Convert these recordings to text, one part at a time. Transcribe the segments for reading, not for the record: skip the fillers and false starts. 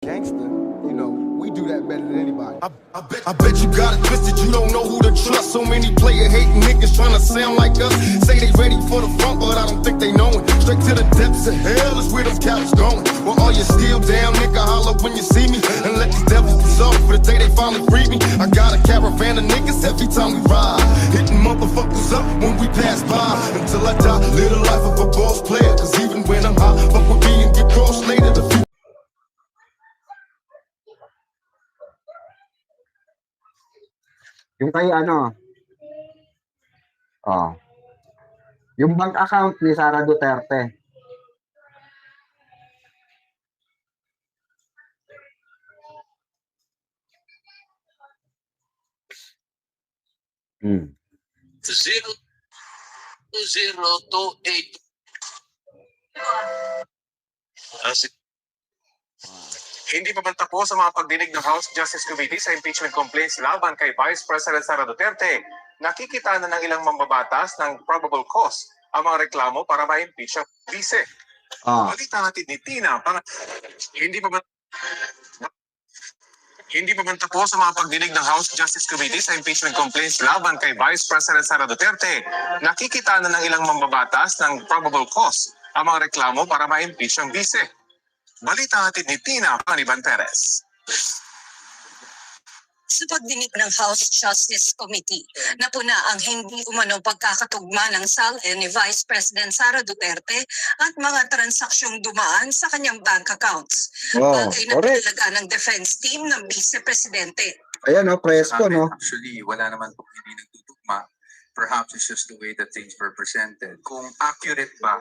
Gangster, you know, we do that better than anybody. I bet you got it twisted, you don't know who to trust. So many player hating niggas trying to sound like us. Say they ready for the front, but I don't think they know it. Straight to the depths of hell is where them cowards going. Well, all you still down, nigga, holler when you see me. And let these devils dissolve for the day they finally free me. I got a caravan of niggas every time we ride. Hitting motherfuckers up when we pass by. Until I die, live the life of a boss player. Cause even when I'm high, fuck with me and get crossed later. The future Yung kay ano, oh, yung bank account ni Sara Duterte. Hmm. 02028. Hindi pa man tapos ang mga pagdinig ng House Justice Committee sa impeachment complaints laban kay Vice President Sara Duterte. Nakikita na ng ilang mambabatas ng probable cause ang mga reklamo para ma-impeach ang vice. Balita natin ni Tina, hindi pa man tapos ang mga pagdinig ng House Justice Committee sa impeachment complaints laban kay Vice President Sara Duterte. Nakikita na ng ilang mambabatas ng probable cause ang mga reklamo para ma-impeach ang vice. Balita natin ni Tina Paniban Perez. Sa pagdinig ng House Justice Committee, napuna ang hindi umanong pagkakatugma ng SALE ni Vice President Sara Duterte at mga transaksyong dumaan sa kanyang bank accounts. Bagay na pinalaga ng defense team ng Vice Presidente. Ayan, no, presko, no? Actually, wala naman po hindi nagtutugma. Perhaps it's just the way that things were presented. Kung accurate ba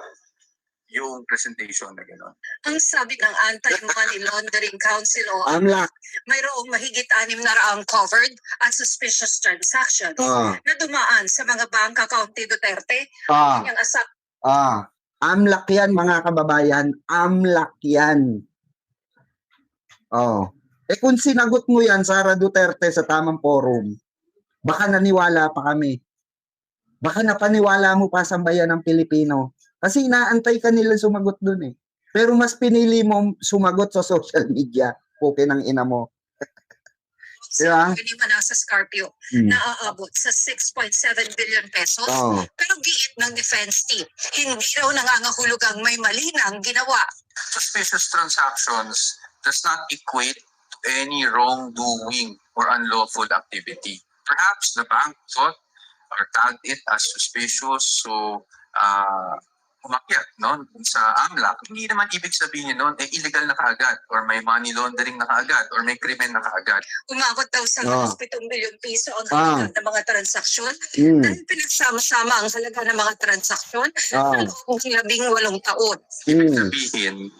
yung presentation na gano'n. Ang sabi ng Anti-Money Laundering Council o AMLAC. mayroong mahigit 600 covered at suspicious transactions na dumaan sa mga bank account ni Duterte. Kanyang AMLAC yan, mga kababayan. AMLAC yan. Kung sinagot mo yan, Sara Duterte, sa tamang forum, baka naniwala pa kami. Baka napaniwala mo pa sa bayan ng Pilipino. Kasi inaantay ka nila sumagot dun eh. Pero mas pinili mo sumagot sa social media. Okay ng ina mo. Diba? Ganyan nasa Scorpio na aabot sa 6.7 billion pesos. Pero giit ng defense team, hindi raw nangangahulog ang may mali nang ginawa. Suspicious transactions does not equate to any wrongdoing or unlawful activity. Perhaps the bank thought or tagged it as suspicious, so umakyat sa AMLAC. Hindi naman ibig sabihin nun, illegal na kaagad or may money laundering na kaagad or may krimen na kaagad. Umabot daw sa 7 bilyong piso ang halaga ng mga transaksyon dahil pinagsama-sama ang halaga ng mga transaksyon sa loob ng 18 taon. Ibig sabihin,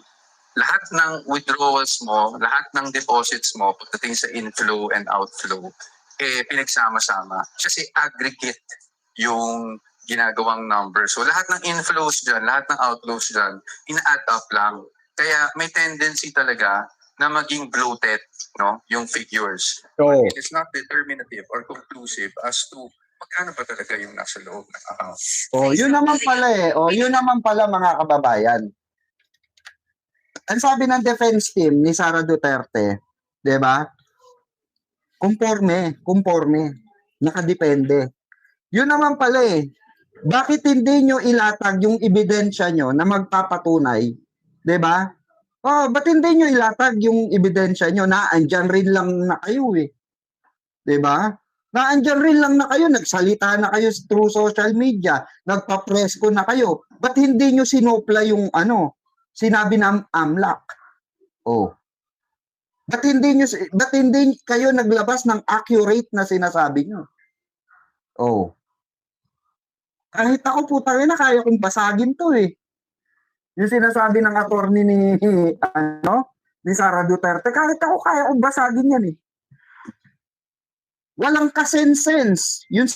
lahat ng withdrawals mo, lahat ng deposits mo pagdating sa inflow and outflow, pinagsama-sama. Kasi aggregate yung ginagawang number. So lahat ng inflows dyan, lahat ng outflows dyan, ina-add up lang. Kaya may tendency talaga na maging bloated, yung figures. It is not determinative or conclusive as to magkano ba talaga yung nasa loob ng account. Yun naman pala eh. Yun naman pala, mga kababayan. Ang sabi ng defense team ni Sara Duterte, 'di ba? Conforme, nakadepende. Yun naman pala eh. Bakit hindi nyo ilatag yung ebidensya nyo na magpapatunay? 'Di ba? Ba't hindi nyo ilatag yung ebidensya nyo na andyan rin lang na kayo eh? 'Di ba? Na andyan rin lang na kayo, nagsalita na kayo through social media, nagpa-presko na kayo. Ba't hindi nyo sinopla yung sinabi ng AMLAC? Ba't hindi kayo naglabas ng accurate na sinasabi nyo? Kahit ako putang ina, kaya kong basagin to eh. Yung sinasabi ng attorney ni Sara Duterte, kahit ako kaya kong basagin yan eh. Walang kasense. Yung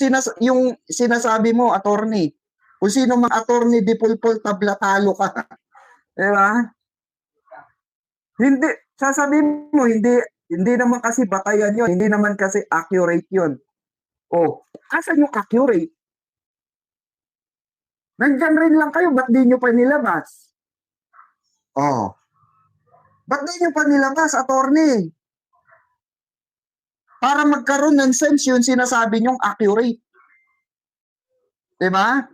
sinasabi mo, attorney. Kung sino mang attorney, di pulpul tabla talo ka. Diba? Hindi, sasabihin mo, hindi naman kasi batayan yun. Hindi naman kasi accurate yun. Asan yung accurate? Nandyan rin lang kayo, ba't di nyo pa nilabas? Ba't di nyo pa nilabas, attorney? Para magkaroon ng sense yun, sinasabi nyong accurate. Diba?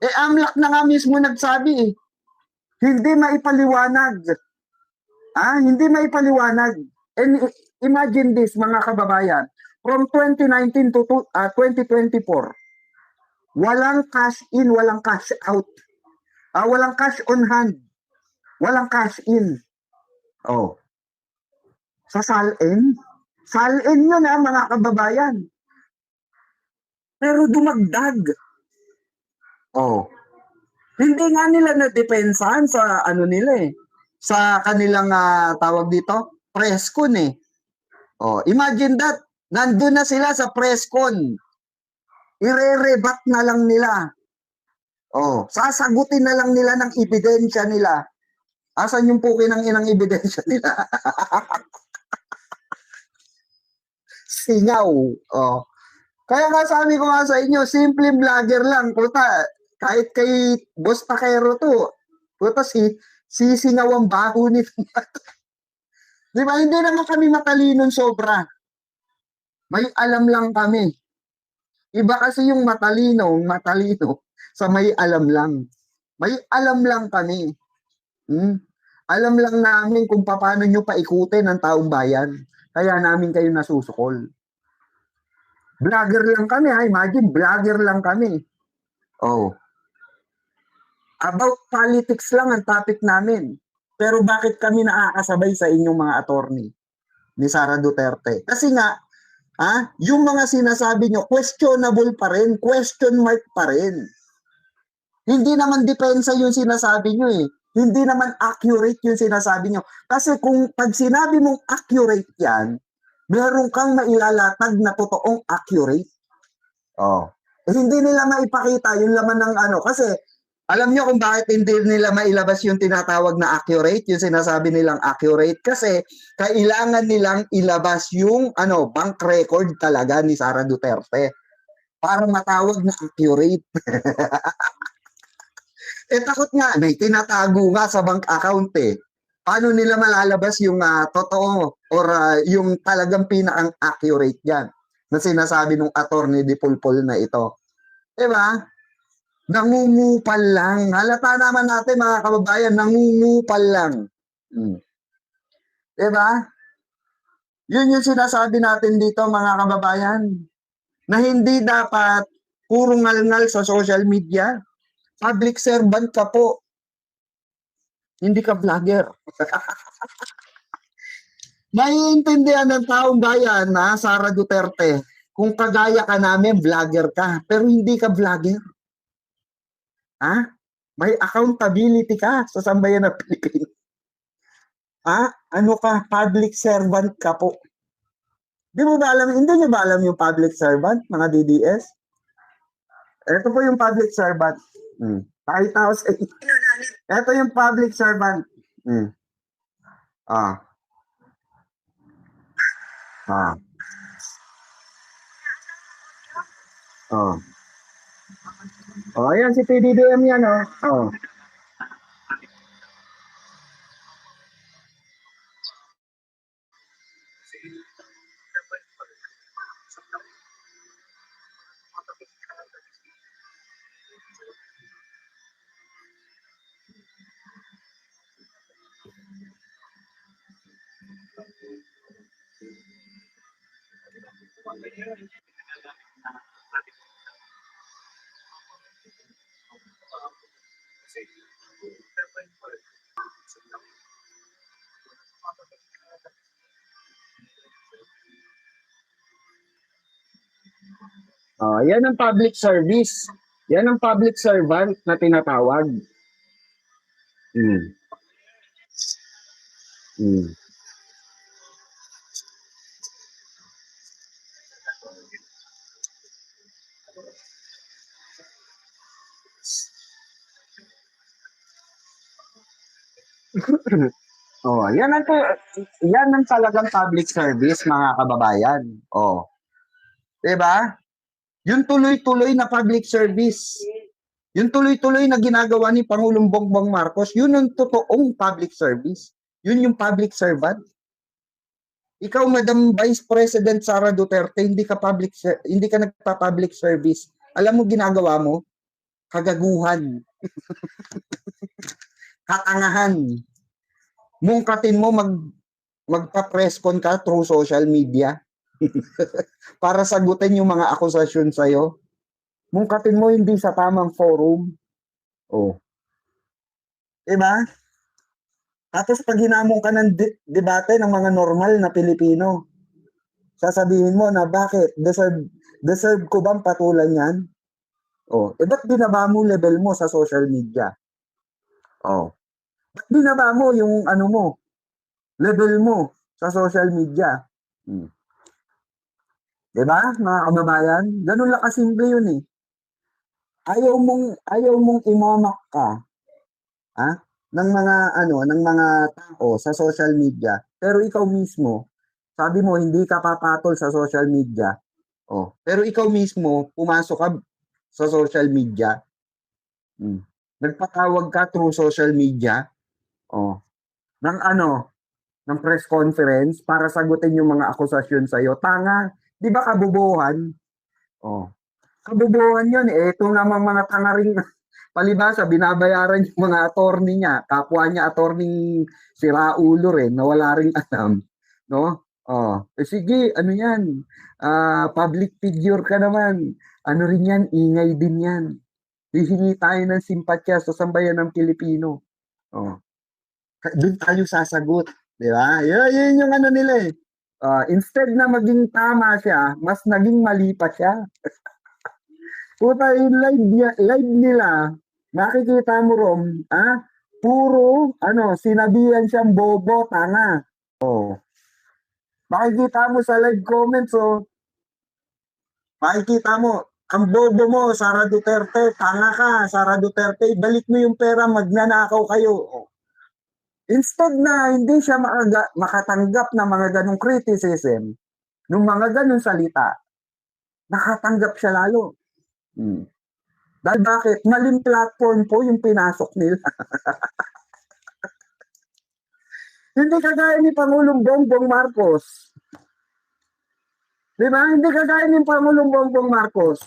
AMLAC na nga mismo nagsabi hindi maipaliwanag. Hindi maipaliwanag. And imagine this, mga kababayan, from 2019 to 2024, walang cash in, walang cash out. Walang cash on hand. Walang cash in. Sa SALN? SALN yun mga kababayan. Pero dumagdag. Hindi nga nila nadepensahan sa sa kanilang tawag dito, presscon imagine that, nandun na sila sa presscon. Ire-rebat na lang nila. Sasagutin na lang nila ng ebidensya nila. Asan yung puki ng inang ebidensya nila? Singaw. Kaya nga sabi ko nga sa inyo, simple vlogger lang. Puta, kahit kay Boss Takero to, puta singaw ang baho nito. Di ba? Hindi naman kami matalinong sobra. May alam lang kami. Iba kasi yung matalino sa may alam lang. May alam lang kami. Alam lang namin kung paano nyo paikutin ang taong bayan. Kaya namin kayo nasusukol. Vlogger lang kami, imagine, vlogger lang kami. About politics lang ang topic namin. Pero bakit kami nakakasabay sa inyong mga attorney ni Sara Duterte? Kasi nga, yung mga sinasabi nyo, questionable pa rin, question mark pa rin. Hindi naman depensa yung sinasabi nyo Hindi naman accurate yung sinasabi nyo. Kasi kung pag sinabi mong accurate yan, meron kang mailalatag na totoong accurate. Hindi nila maipakita yung laman ng kasi alam nyo kung bakit hindi nila mailabas yung tinatawag na accurate, yung sinasabi nilang accurate, kasi kailangan nilang ilabas yung bank record talaga ni Sara Duterte para matawag na accurate. Takot nga, may tinatago nga sa bank account Paano nila malalabas yung totoo or yung talagang pinakang accurate yan na sinasabi ng attorney Di Pulpol na ito? Diba? Nangungupal lang. Halata naman natin mga kababayan, nangungupal lang. Diba? Yun yung sinasabi natin dito mga kababayan, na hindi dapat puro ngal-ngal sa social media. Public servant ka po. Hindi ka vlogger. Naiintindihan ng taong bayan na Sara Duterte, kung kagaya ka namin, vlogger ka, pero hindi ka vlogger. May accountability ka sa sambayan ng Pilipinas. Ano ka? Public servant ka po. Hindi nyo ba alam yung public servant, mga DDS? Ito po yung public servant. Pakita ko sa inyo. Ito yung public servant. Ayan si PDBM yan, Yan ang public service. Yan ang public servant na tinatawag. Yan ang talagang public service, mga kababayan. Diba? Yung tuloy-tuloy na public service. Yung tuloy-tuloy na ginagawa ni Pangulong Bongbong Marcos, yun ang totoong public service. Yun yung public servant. Ikaw, Madam Vice President Sara Duterte, hindi ka nagpa-public service. Alam mo ginagawa mo? Kagaguhan. Katangahan. Mungkatin mo magpa-press con ka through social media para sagutin yung mga akusasyon sa'yo. Mungkatin mo hindi sa tamang forum. Oh. Diba? Tapos pag hinamon ka ng debate ng mga normal na Pilipino, sasabihin mo na bakit? Deserve ko bang patulan yan? Oh. Ba't binaba mo level mo sa social media? Oh. Ba't binaba mo yung level mo sa social media? Diba, mga kababayan? Ganun lang kasimple yun eh. Ayaw mong imamak ka ng mga tao sa social media, pero ikaw mismo, sabi mo hindi ka papatol sa social media. Oh, pero ikaw mismo pumasok ka sa social media. Nagpatawag ka through social media. Oh. Ng press conference para sagutin yung mga akusasyon sa iyo. Tanga, 'di ba kabubuhan? Oh. Kabubuhan 'yun eh. Ito namang mga tanga ring palibasa binabayaran yung mga attorney niya. Kapwa niya attorney siraulo rin na wala ring alam, no? Oh, sige, ano 'yan? Public figure ka naman. Ano rin 'yan? Ingay din 'yan. Hihingi tayo ng simpatya sa sambayan ng Pilipino. Oh. Doon tayo sasagot. Di ba? Yun yung nila eh. Instead na maging tama siya, mas naging mali pa siya. Puta, yung live nila, makikita mo rom, puro, sinabihan siyang bobo, tanga. Oh. Makikita mo sa live comments, makikita mo, ang bobo mo, Sara Duterte, tanga ka, Sara Duterte, balik mo yung pera, magnanakaw kayo. Oh. Instead na hindi siya makatanggap ng mga ganong criticism, ng mga ganong salita, nakatanggap siya lalo. Dahil bakit? Maling platform po yung pinasok nila. Hindi kagaya ni Pangulong Bongbong Marcos. Diba? Hindi kagaya ni Pangulong Bongbong Marcos.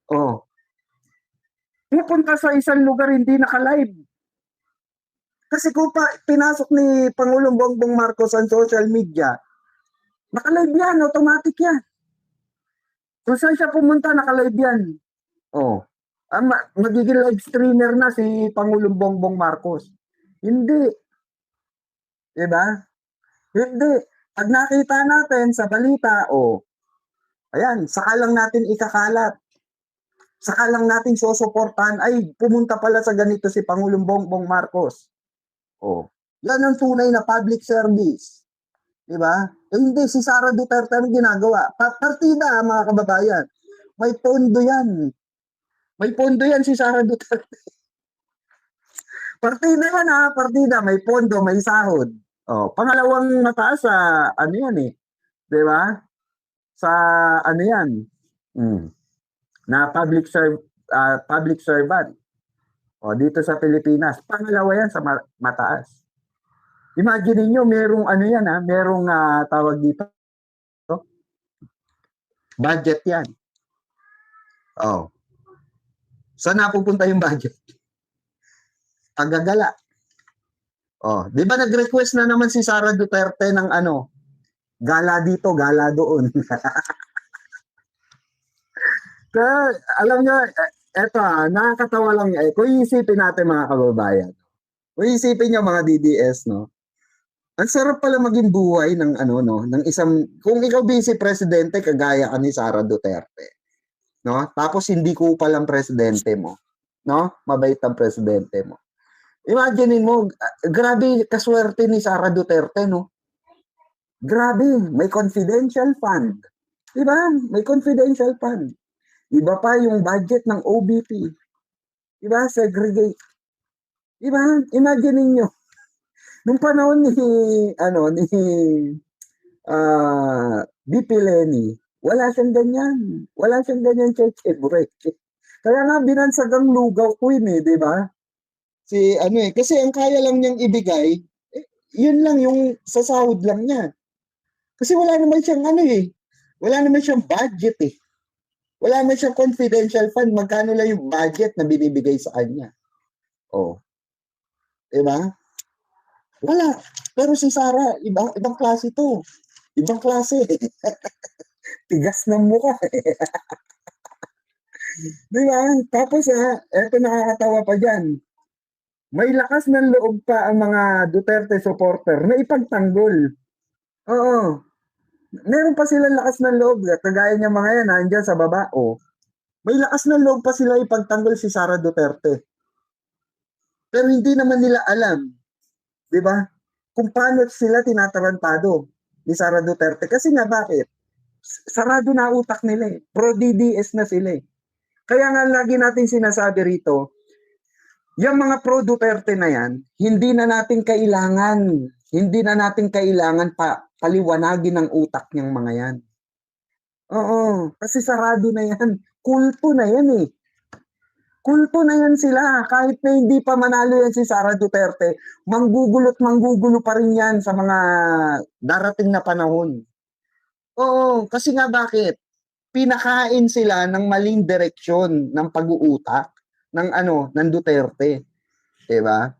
Oh. Pupunta sa isang lugar hindi naka-live. Kasi kung pinasok ni Pangulong Bongbong Marcos ang social media, naka-live yan, automatic yan. Kung saan siya pumunta, naka-live yan. Oh. Magiging live streamer na si Pangulong Bongbong Marcos. Hindi. Diba? Hindi. Pag nakita natin sa balita, ayan, saka lang natin ikakalat. Saka lang natin susuportahan, ay, pumunta pala sa ganito si Pangulong Bongbong Marcos. Oh, yan ang tunay na public service. Diba? Hindi, si Sara Duterte ang ginagawa. Partida, mga kababayan. May pondo yan. May pondo yan si Sara Duterte. Partida yan partida. May pondo, may sahod. Oh, pangalawang mataas sa, yan eh. Diba? Sa, yan. Na public servant. O, dito sa Pilipinas, pangalawa yan sa mataas. Imagine niyo merong merong tawag dito. Budget yan. Oh. Saan napupunta yung budget? Pagagala. Oh, di ba nag-request na naman si Sara Duterte ng gala dito, gala doon. Kaya, alam niyo, eto nakakatawa lang kung iisipin natin mga kababayan. Kung iisipin niyo mga DDS, no? Ang sarap pala maging buhay ng ng isang, kung ikaw vice presidente, kagaya ka ni Sara Duterte. No? Tapos hindi ko palang presidente mo. No? Mabait ang presidente mo. Imagine mo, grabe kaswerte ni Sara Duterte, no? Grabe, may confidential fund. Diba? May confidential fund. Iba pa yung budget ng OBP. Diba? Segregate. Diba? Imagine niyo. Nung panahon ni BP Lenny, wala siyang ganyan. Wala siyang ganyan cheche break. Kaya nga binansag ang lugaw queen diba? Kasi ang kaya lang niyang ibigay, yun lang yung sasahod lang niya. Kasi wala naman siyang ano eh. Wala naman siyang budget eh. Wala naman siyang confidential fund. Magkano lang yung budget na binibigay sa kanya. Oh. Diba? Wala. Pero si Sara, ibang klase to. Ibang klase. Tigas ng mukha. Diba? Tapos eto nakakatawa pa dyan. May lakas ng loob pa ang mga Duterte supporter na ipagtanggol. Oo. Meron pa silang lakas ng loob. Kagaya niya mga yan, nandiyan sa baba. Oh. May lakas ng loob pa sila ipagtanggol si Sara Duterte. Pero hindi naman nila alam, di ba? Kung paano sila tinatarantado ni Sara Duterte. Kasi nga bakit? Sarado na utak nila eh. Pro-DDS na sila eh. Kaya nga lagi natin sinasabi rito, yung mga pro-Duterte na yan, hindi na natin kailangan paliwanagin ng utak niyang mga yan. Oo, kasi sarado na yan. Kulto na yan eh. Kulto na yan sila. Kahit na hindi pa manalo yan si Sara Duterte, manggugulo pa rin yan sa mga darating na panahon. Oo, kasi nga bakit? Pinakain sila ng maling direksyon ng pag-uutak ng Duterte. 'Di ba?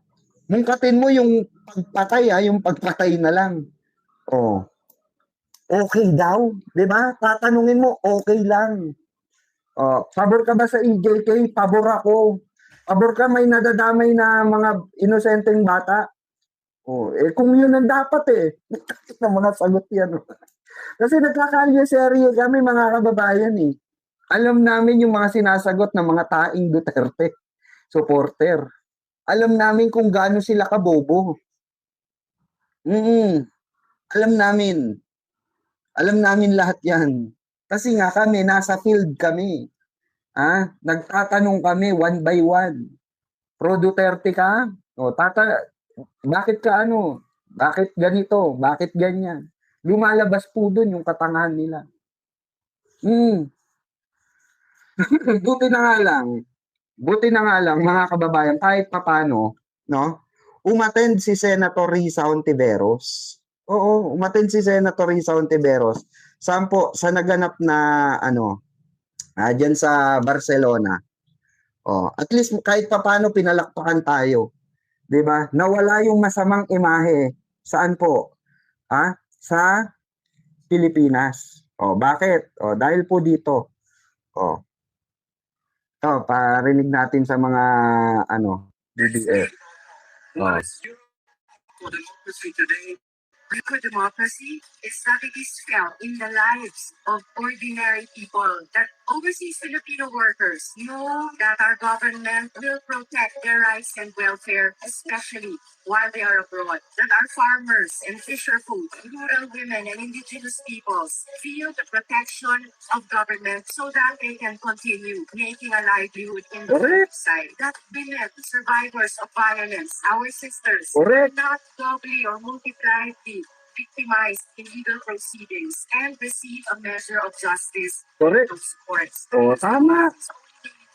Mungkatin mo yung pagpatay na lang. Oh. Okay daw, 'di ba? Tatanungin mo, okay lang. Oh, pabor ka ba sa EJK? Pabor ako. Pabor ka may nadadamay na mga inosenteng bata? Oh, kung yun ang dapat ng mga sagot yan. Kasi nagkakalya serye kami mga kababayan eh. Alam namin yung mga sinasagot ng mga taing Duterte supporter. Alam namin kung gaano sila kabobo. Alam namin. Alam namin lahat yan. Kasi nga kami, nasa field kami. Nagtatanong kami one by one. Pro Duterte ka? O, bakit ka ano? Bakit ganito? Bakit ganyan? Lumalabas po dun yung katangahan nila. Buti na nga lang mga kababayan, kahit papano, no? Umattend si Senator Risa Hontiveros. Oo, umattend si Senator Risa Hontiveros. Sa naganap na diyan sa Barcelona. Oh, at least kahit papano pinalakpakan tayo. 'Di ba? Nawala yung masamang imahe. Saan po? Sa Pilipinas. Oh, bakit? Oh, dahil po dito. Oh. Parinig natin sa mga DDS. Oh. For democracy today, for democracy is that it is felt in the lives of ordinary people, that overseas Filipino workers know that our government will protect their rights and welfare, especially while they are abroad, that our farmers and fisher folk, rural women and indigenous peoples feel the protection of government so that they can continue making a livelihood in the side, that women, survivors of violence, our sisters, are not doubly or multiply victimized in legal proceedings and receive a measure of justice Correct. of supports. Tama.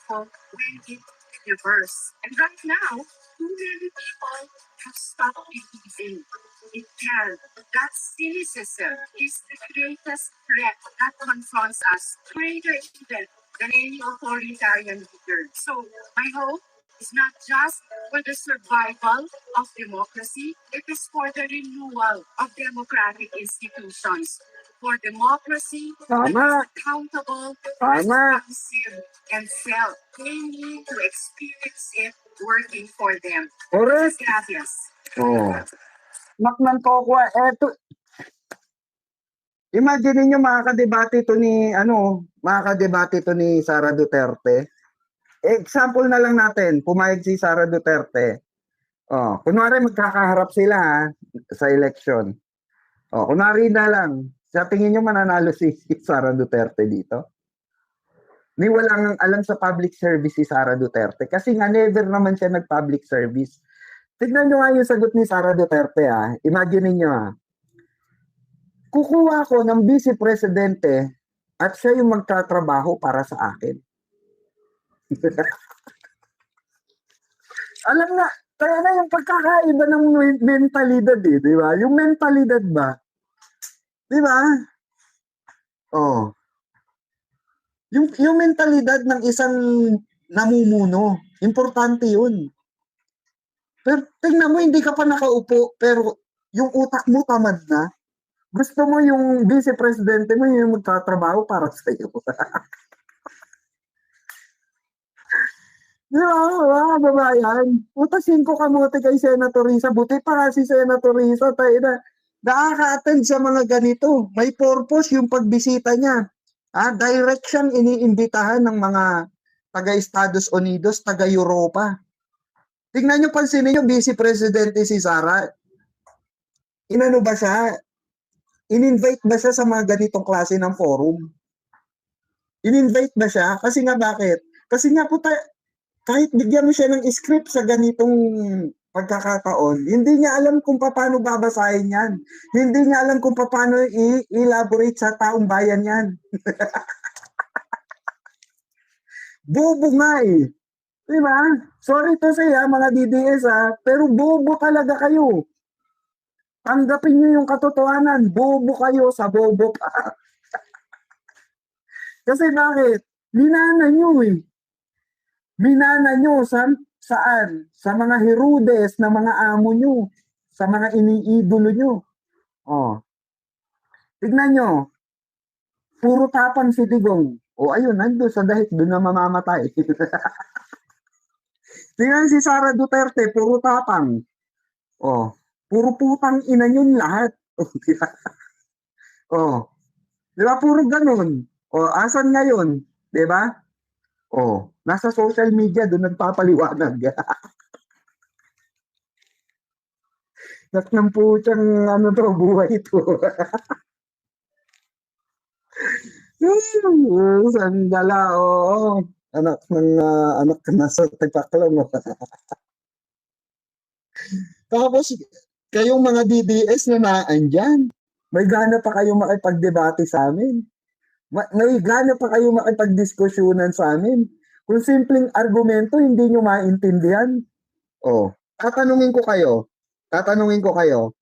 When it reverse. And right now, too many people have stopped believing it can. That cynicism is the greatest threat that confronts us, greater even than any authoritarian leader. So, my hope is not just for the survival of democracy, it is for the renewal of democratic institutions. For democracy that is accountable, responsive, and felt. They need to experience it working for them. Correct. Gracias. Oh. Makman ko ko imagine niyo makakadebate to ni Sara Duterte. Example na lang natin, pumayag si Sara Duterte. Oh, kunwari magkakaharap sila sa election. Oh, kunwari na lang, sa tingin niyo mananalo si Sara Duterte dito? Ni walang alam sa public service si Sara Duterte kasi nga never naman siya nag-public service. Tignan niyo nga yung sagot ni Sara Duterte Imagine niyo kukuha ko ng vice presidente at siya yung magtatrabaho para sa akin. Kaya na yung pagkakaiba ng mentalidad eh, di ba? Yung mentalidad ba? Di ba? Oh. Yung mentalidad ng isang namumuno, importante yun. Pero tingnan mo, hindi ka pa nakaupo, pero yung utak mo tamad na. Gusto mo yung vice-presidente mo yung magtatrabaho para sa iyo. Di ba, mga babayan? Utasin ko kamote kay Senator Risa. Buti pa nga si Senator Risa, tayo na nakaka-attend sa mga ganito. May purpose yung pagbisita niya. Direct siyang iniimbitahan ng mga taga-Estados Unidos, taga-Europa. Tingnan niyo, pansinin niyo, Vice Presidente si Sara. Inano ba siya? In-invite ba siya sa mga ganitong klase ng forum? In-invite ba siya? Kasi nga bakit? Kasi nga po kahit bigyan mo siya ng script sa ganitong pagkakataon, hindi niya alam kung paano babasahin yan. Hindi niya alam kung paano i-elaborate sa taong bayan yan. Bobo nga eh. Diba? Sorry to say mga DDS pero bobo talaga kayo. Tanggapin niyo yung katotohanan. Bobo kayo sa bobo pa. Kasi bakit? Minana niyo eh. Minana nyo saan? Sa mga Herodes na mga amo nyo. Sa mga iniidolo nyo. Oh. Tignan nyo. Puro tapang si Digong. O ayun, nandun sa dahil doon na mamamatay. Tignan si Sara Duterte, puro tapang. Oh. Puro putang ina yun lahat. Oh. Di ba? Puro ganun. O, asan ngayon? Di ba? Oh, nasa social media doon nagpapaliwanag. Nak ng putang buhay ito. Sandala, oo. Anak nasa tipaklong. Tapos, kayong mga DDS na naandyan, may gana pa kayong makipagdebate sa amin. May gana pa kayo makipagdiskusyonan sa amin. Kung simpleng argumento, hindi nyo maintindihan. Oh, tatanungin ko kayo. Tatanungin ko kayo,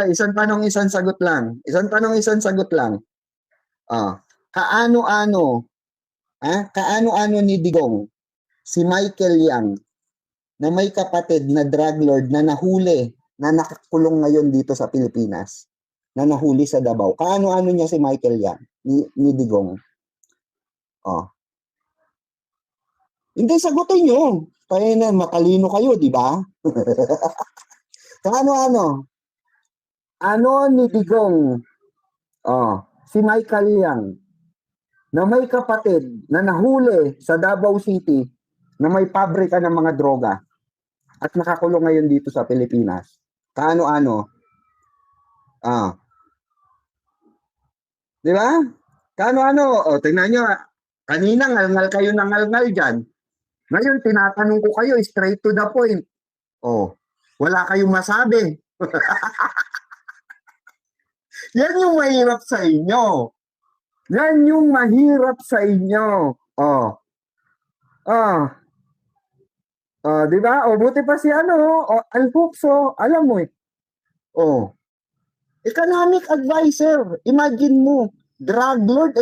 isang tanong, isang sagot lang. Isang tanong, isang sagot lang. Kaano-ano ni Digong, si Michael Yang, na may kapatid na drug lord na nahuli, na nakakulong ngayon dito sa Pilipinas, na nahuli sa Davao. Kaano-ano niya si Michael Yang, ni Digong? Hindi, sagutin nyo. Kaya na, matalino kayo, di ba? Kaano-ano? Ano ni Digong? Si Michael Yang, na may kapatid na nahuli sa Davao City na may pabrika ng mga droga at nakakulong ngayon dito sa Pilipinas. Kaano-ano? Di ba? Kaano-ano? O, tingnan nyo. Kanina, ngalngal kayo ng ngalngal dyan. Ngayon, tinatanong ko kayo, straight to the point. O, wala kayong masabi. Yan yung mahirap sa inyo. Yan yung mahirap sa inyo. Di ba? O, buti pa si Alfupso, alam mo eh. Economic advisor. Imagine mo, drug lord.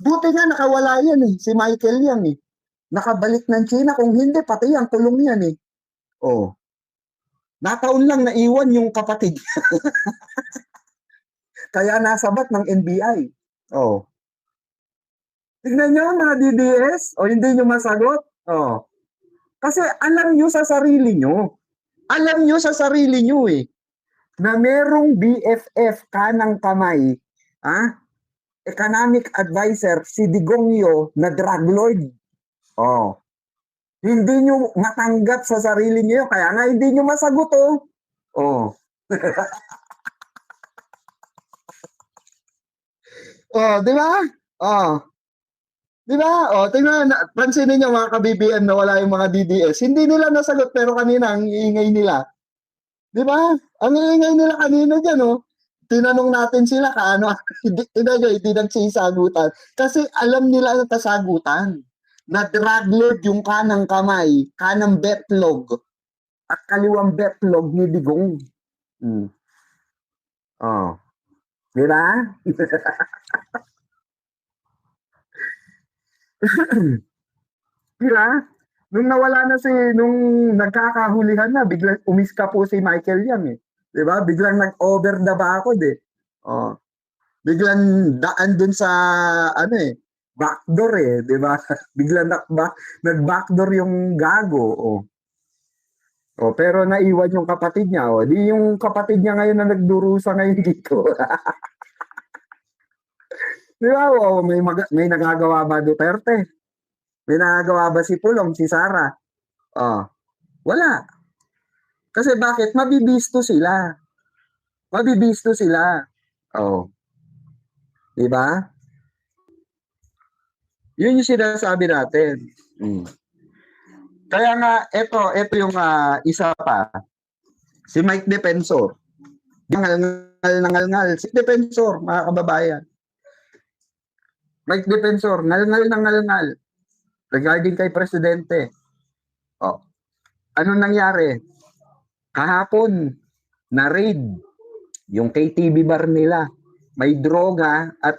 Buti nga nakawala yan eh, si Michael Yang eh. Nakabalik ng China, kung hindi, pati ang kulong yan eh. Nataon lang naiwan yung kapatid. Kaya nasabat ng NBI. Tignan nyo mga DDS, hindi nyo masagot. Kasi alam nyo sa sarili nyo. Alam nyo sa sarili nyo eh, na merong BFF kanang kamay, economic advisor, si Digongyo na drug lord. Hindi nyo matanggap sa sarili nyo, kaya nga hindi nyo masagot di ba? Di ba? Tingnan, pansinin nyo mga ka-BBM na wala yung mga DDS. Hindi nila nasagot, pero kanina ang iingay nila. Di ba? Ang iingay nila kanina dyan, tinanong natin sila hindi nagsisagutan. Kasi alam nila ang kasagutan. na drug lord yung kanang kamay, kanang betlog, at kaliwang betlog ni Digong. Oh. Di ba? Diba? Nung nagkakahulihan na, biglang umiska po si Michael Yang eh. Diba? Biglang nag-over the bakod eh. Oh. Biglang daan dun sa, backdoor eh. Diba? Biglang nag-backdoor yung gago. Oh. Oh, pero naiwan yung kapatid niya. Oh. Di yung kapatid niya ngayon na nagdurusa ngayon dito. Diba? Oh, may nagagawa ba Duterte? May nagagawa ba si Pulong, si Sara? Oh, wala. Kasi bakit? Mabibisto sila. Mabibisto sila. Oh. Diba? Yun yung sinasabi natin. Kaya nga, ito yung isa pa. Si Mike Defensor. Ngal. Si Defensor, mga kababayan. Mike Defensor, ngal. Regarding kay Presidente. Oh. Anong nangyari? Kahapon, na-raid yung KTV bar nila. May droga at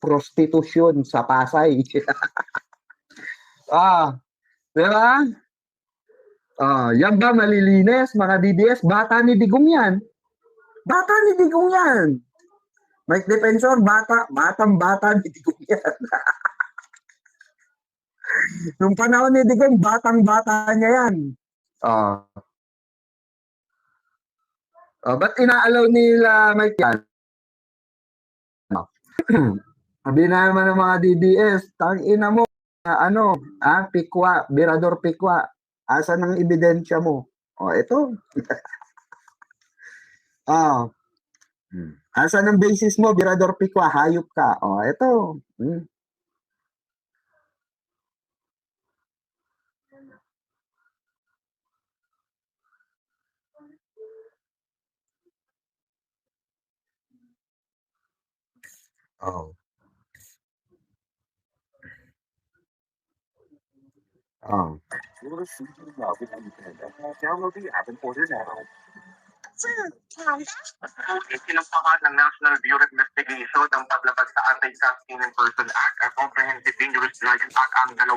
prostitusyon sa Pasay. Diba? Yan ba malilinis, mga DDS? Bata ni Digong yan. Bata ni Digong yan. Mike Defensor, batang-bata ni Digong yan. Nung panahon ni Digong, batang-bata niya yan. Ba't inaalaw nila Mike yan? Sabi naman ng mga DDS, tangina mo, pikwa, Birador Pikwa, asan ang ebidensya mo? Ito. Asan ang basis mo, Birador Pikwa, hayop ka? Ito. Sinampahan ng National Bureau of Investigation ang paglabag sa Anti-Trafficking in Person Act at Comprehensive Dangerous Drugs Act ang 26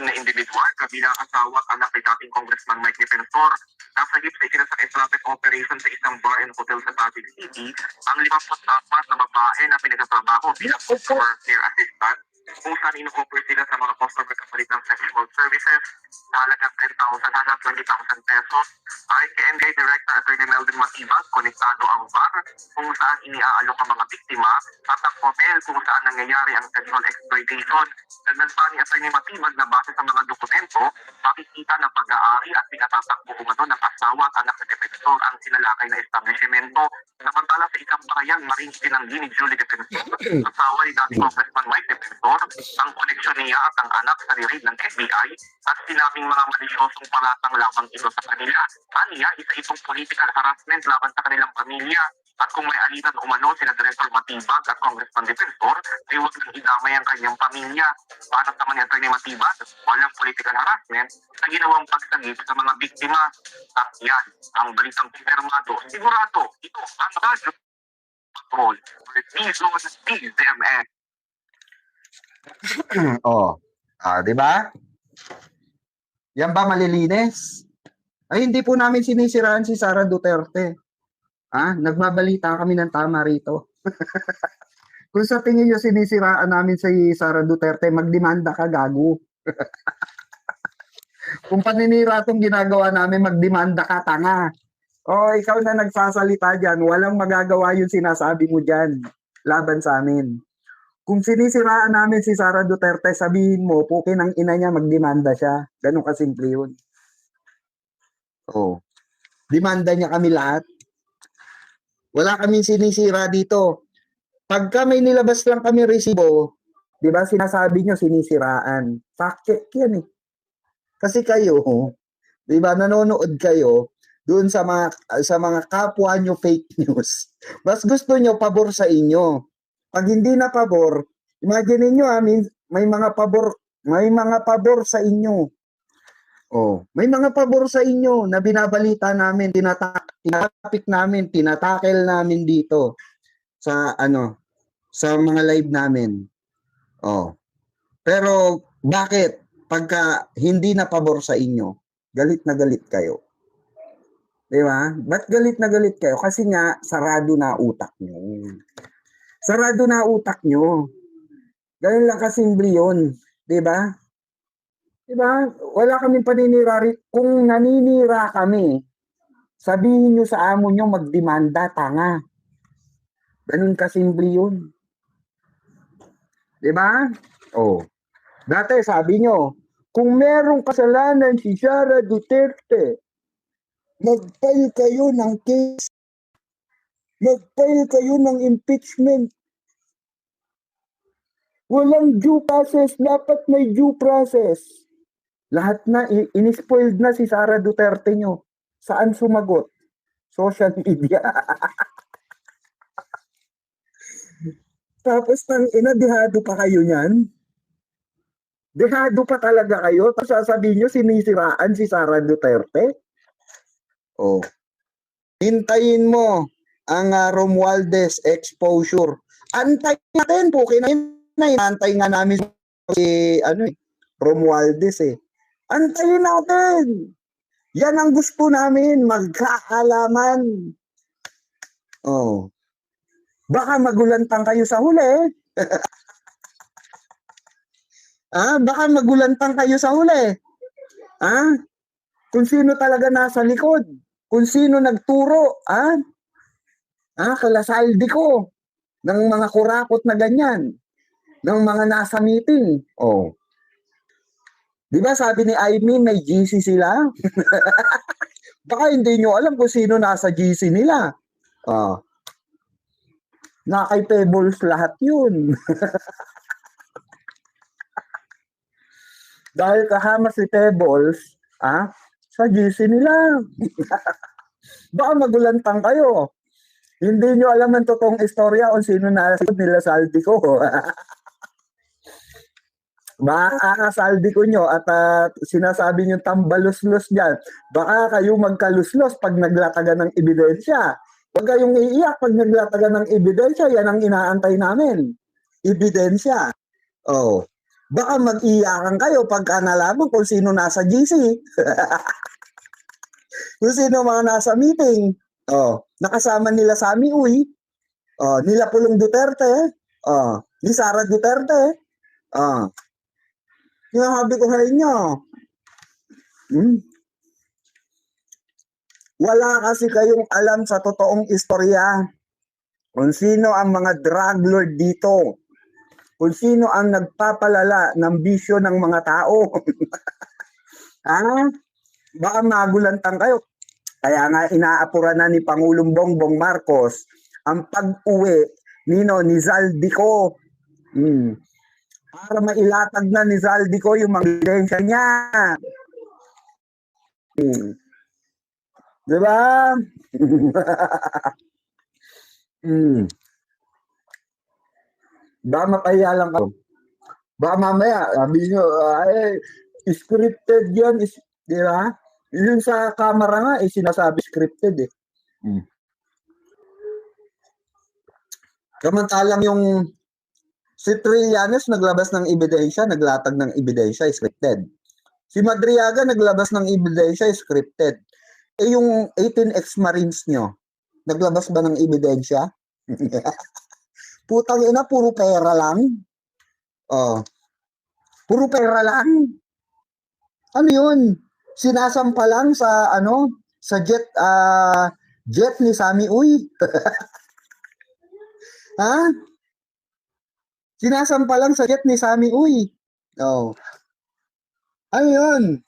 na individual kabilang asawa at anak ni dating Congressman Mike Defensor. Nasa hip sa ikinasakay traffic operation sa isang bar and hotel sa Pasig City ang 54 na babae na pinagtatrabaho bilang customer care assistant kung saan ino-offer sila sa mga customer kapalit ng sexual services sa halagang 10,000 hanggang 20,000 pesos. Ayon kay NBI Director Attorney Melvin Matibag, konektado ang bar kung saan iniaalok ang mga biktima at ang hotel kung saan nangyayari ang sexual exploitation. Dagdag pa ni Attorney Matibag na base sa mga dokumento, makikita na pag-aari at pinatatakbo umano ng asawa at anak na Defensor ang sinalakay na establishmento. Samantala sa isang bayan, maring tinanggi ni Julie Defensor, asawa ni dating Congressman Mike Defensor, ang koneksyon niya at ang anak sa nirid ng FBI at sinabing mga malisyosong palatang lamang ito sa kanila. Aniya, isa itong political harassment laban sa kanilang pamilya. At kung may alitan umano sina Director Matibag at Congressman Defensor, ay huwag nang idamay ang kanyang pamilya. Paano naman yung Attorney Matibag? Walang political harassment sa ginawang pagsagip sa mga biktima. At yan, ang balitang pinirmado. Sigurado, ito ang Radio Patrol. DMS. Di ba? Yan ba malilinis? Ay, hindi po namin sinisiraan si Sara Duterte. Nagbabalita kami ng tama rito. Kung sa tingin nyo sinisiraan namin si Sara Duterte, magdemanda ka, gago. Kung paninira itong ginagawa namin, magdemanda ka, tanga. Ikaw na nagsasalita dyan, walang magagawa yung sinasabi mo dyan laban sa amin. Kung sinisiraan namin si Sara Duterte, sabihin mo, pukin ang ina niya, magdemanda siya. Ganun kasimple yun. Demanda niya kami lahat. Wala kaming sinisira dito. Pagka may nilabas lang kami resibo, di ba sinasabi nyo sinisiraan. Fact check yan eh. Kasi kayo, di ba nanonood kayo doon sa mga kapwa nyo fake news. Mas gusto nyo pabor sa inyo. Pag hindi na pabor, imagine niyo may mga pabor sa inyo. Oh, may mga pabor sa inyo na binabalita namin, tinatapik namin, tinatakel namin dito sa sa mga live namin. Oh. Pero bakit pagka hindi na pabor sa inyo, galit na galit kayo? 'Di ba? Ba't galit na galit kayo? Kasi nga sarado na utak nyo. Sarado na utak nyo. Ganun lang kasimple yun. 'Di ba? 'Di ba? Wala kaming paninirari. Kung naninira kami, sabihin nyo sa amo nyo magdemanda, tanga. Ganun kasimple yun. 'Di ba? Oh. Dati sabi nyo, kung merong kasalanan si Sara Duterte, mag-file kayo ng case. Mag-file kayo ng impeachment. Walang due process. Dapat may due process. Lahat na, inispoiled na si Sara Duterte nyo. Saan sumagot? Social media. Tapos dehado pa kayo niyan. Dehado pa talaga kayo. Tapos sasabihin nyo, sinisiraan si Sara Duterte. Oh. Hintayin mo ang Romualdez exposure. Antayin natin po. Antay nga namin si Romualdez eh. Antayin natin. Yan ang gusto namin, magkakalaman. Oh. Baka magulantang kayo sa huli. Baka magulantang kayo sa huli. Kung sino talaga nasa likod. Kung sino nagturo. Kalasaldi ko. Ng mga kurakot na ganyan. Ng mga nasa meeting. Oh. Di ba sabi ni Aimee, may GC sila? Baka hindi nyo alam kung sino nasa GC nila. Na kay Pebbles lahat yun. Dahil kahama si Pebbles, sa GC nila. Baka magulantang kayo. Hindi nyo alam ang totoong istorya kung sino nasa nila saldi ko. Makakasaldi ko nyo at sinasabi nyo tambaluslos dyan. Baka kayo magkaluslos pag naglatagan ng ebidensya. Huwag kayong iiyak pag naglatagan ng ebidensya. Yan ang inaantay namin. Ebidensya. Oh. Baka mag-iyakan kayo pagka nalaman kung sino nasa GC. Kung sino mga nasa meeting. Oh. Nakasama nila Sammy Uy. Oh. Nila Pulong Duterte. Oh. Ni Sara Duterte. Oh. Sinasabi ko sa inyo. Wala kasi kayong alam sa totoong istorya kung sino ang mga drug lord dito. Kung sino ang nagpapalala ng bisyo ng mga tao. Baka magulantang kayo. Kaya nga inaapura na ni Pangulong Bongbong Marcos ang pag-uwi ni Zaldico. Para mailatag na ni Zaldico yung mga ebidensya niya. Diba? Baka mapahiya lang ka. Baka mamaya, sabi nyo, scripted yan. Diba? Yung sa camera nga, sinasabi scripted eh. Kamantalang yung si Trillanes naglabas ng ebidensya, naglatag ng ebidensya, scripted. Si Madriaga naglabas ng ebidensya, scripted. Yung 18 ex-marines nyo, naglabas ba ng ebidensya? Putang ina, puro pera lang. Puro pera lang. Ano yun? Sinasampa lang sa sa jet ni Sammy Uy. Sinasampa lang sa jet ni Sammy Uy. Ano yun?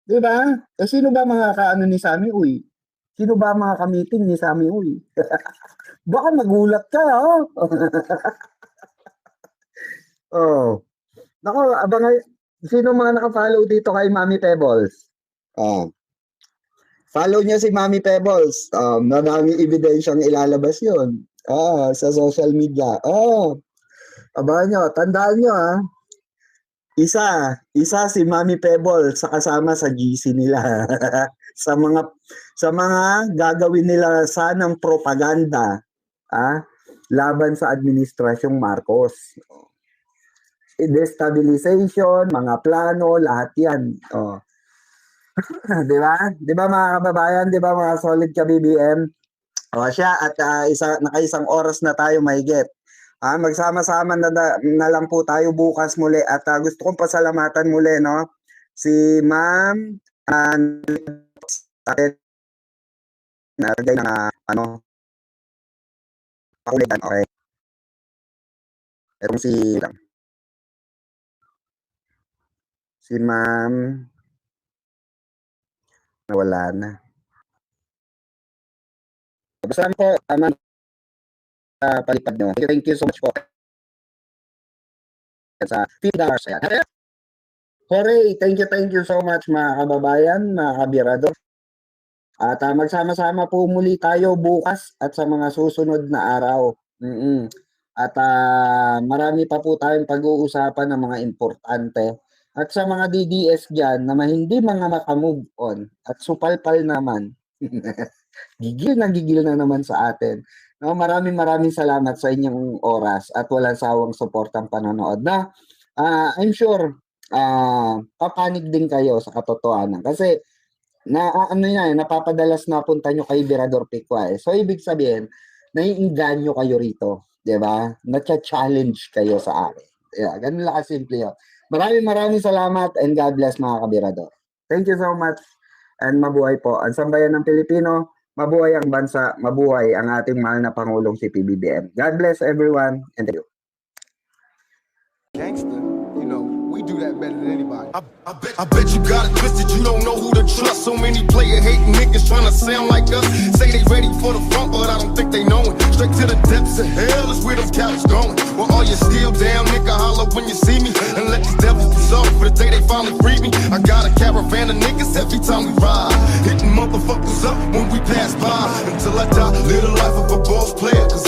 Diba? Sino ba mga kaano ni Sammy Uy? Sino ba mga kamiting ni Sammy Uy? Baka magulat ka, Nako, sino mga naka-follow dito kay Mami Pebbles? Follow niya si Mami Pebbles. Madaming ebidensyang ilalabas yun. Sa social media. Abangan nyo, tandaan nyo ha. Isa si Mami Pebble sa kasama sa GC nila. sa mga gagawin nila sanang propaganda laban sa administrasyong Marcos. Destabilization, mga plano, lahat yan. Oh. Di ba? Di ba mga kababayan? Di ba mga solid ka BBM? O siya at nakaisang oras na tayo mahigit. Magsama-sama na lang po tayo bukas muli at gusto kong pasalamatan muli no si Ma'am nalagay na pakulitan. Okay. Etong si Ma'am nawala na. Basta po palipad nyo. Thank you so much po sa $50. Ayan. Hooray! Thank you so much mga kababayan, mga kabirado. At magsama-sama po muli tayo bukas at sa mga susunod na araw. At marami pa po tayong pag-uusapan ng mga importante. At sa mga DDS dyan na hindi mga makamove on at supalpal naman, gigil na naman sa atin. No, maraming salamat sa inyong oras at walang sawang suportang panonood na I'm sure papanig din kayo sa katotohanan kasi napapadalas na punta nyo kay Virador Picua. So ibig sabihin, naiinganyo kayo rito, 'di ba? Nacha-challenge kayo sa akin. Yeah, ganun lang kasimple 'yon. Maraming salamat and God bless mga kabirador. Thank you so much and mabuhay po ang sambayan ng Pilipino. Mabuhay ang bansa, mabuhay ang ating mahal na Pangulong si PBBM. God bless everyone and thank you. Gangster, you know, we do that better than anybody. I bet you got it twisted, you don't know who to trust. So many player hating niggas trying to sound like us. Say they ready for the front, but I don't think they know it. Straight to the depths of hell is where them cowards going. Well, all you still down, nigga, holler when you see me. And let these devils be soft for the day they finally free me. I got a caravan of niggas every time we ride. Hitting motherfuckers up when we pass by. Until I die, live the life of a boss player. Cause